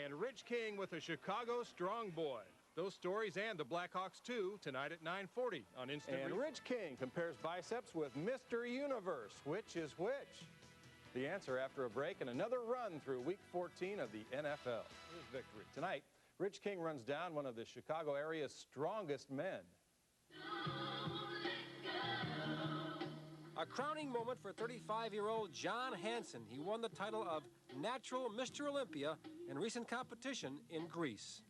and Rich King with a Chicago strong boy. Those stories and the Blackhawks too tonight at 9:40 on Instant. And Rich King compares biceps with Mr. Universe. Which is which? The answer after a break and another run through Week 14 of the NFL. Here's victory. Tonight, Rich King runs down one of the Chicago area's strongest men. A crowning moment for 35-year-old John Hansen. He won the title of Natural Mr. Olympia in recent competition in Greece.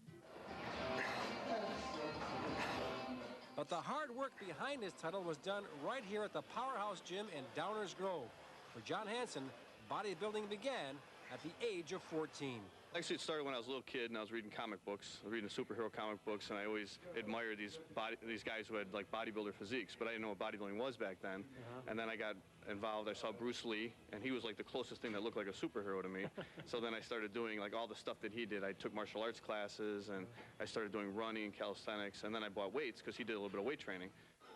But the hard work behind his title was done right here at the Powerhouse Gym in Downers Grove. For John Hansen, bodybuilding began at the age of 14. Actually, it started when I was a little kid and I was reading comic books. I was reading superhero comic books, and I always admired these guys who had like bodybuilder physiques, but I didn't know what bodybuilding was back then. And then I got involved. I saw Bruce Lee, and he was like the closest thing that looked like a superhero to me. So then I started doing like all the stuff that he did. I took martial arts classes, and I started doing running, calisthenics, and then I bought weights because he did a little bit of weight training.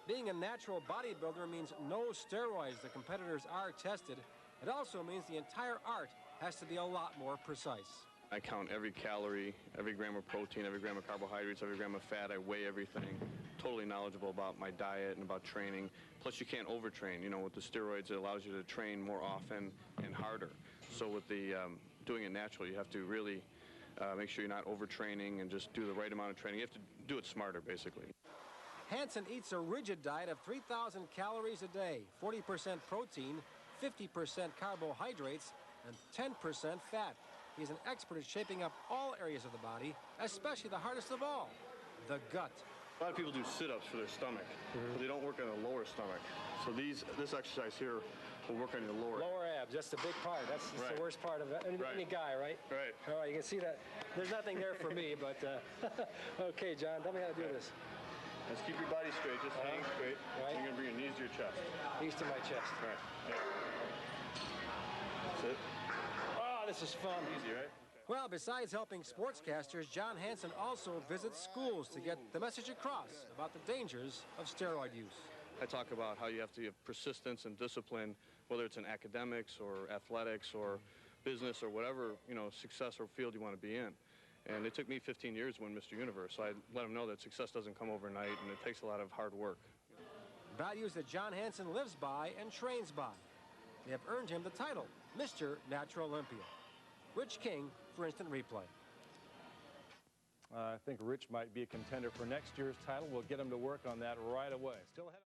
Being a natural bodybuilder means no steroids. The competitors are tested. It also means the entire art has to be a lot more precise. I count every calorie, every gram of protein, every gram of carbohydrates, every gram of fat. I weigh everything. Totally knowledgeable about my diet and about training. Plus, you can't overtrain. You know, with the steroids, it allows you to train more often and harder. So with the doing it natural, you have to really make sure you're not overtraining and just do the right amount of training. You have to do it smarter, basically. Hansen eats a rigid diet of 3,000 calories a day, 40% protein, 50% carbohydrates, and 10% fat. He's an expert at shaping up all areas of the body, especially the hardest of all, the gut. A lot of people do sit-ups for their stomach, but they don't work on the lower stomach. So this exercise here will work on your lower abs. That's the big part. That's the worst part of any guy, right? Right. All right, you can see that. There's nothing there for me, but okay, John, tell me how to do this. Just keep your body straight. Just hang straight. Right. You're going to bring your knees to your chest. Knees to my chest. Right. Yeah. That's it. Oh, this is fun. Easy, right? Well, besides helping sportscasters, John Hansen also visits schools to get the message across about the dangers of steroid use. I talk about how you have to have persistence and discipline, whether it's in academics or athletics or business or whatever, you know, success or field you want to be in. And it took me 15 years to win Mr. Universe, so I let them know that success doesn't come overnight and it takes a lot of hard work. Values that John Hansen lives by and trains by. They have earned him the title, Mr. Natural Olympia. Rich King for Instant Replay. I think Rich might be a contender for next year's title. We'll get him to work on that right away. Still ahead.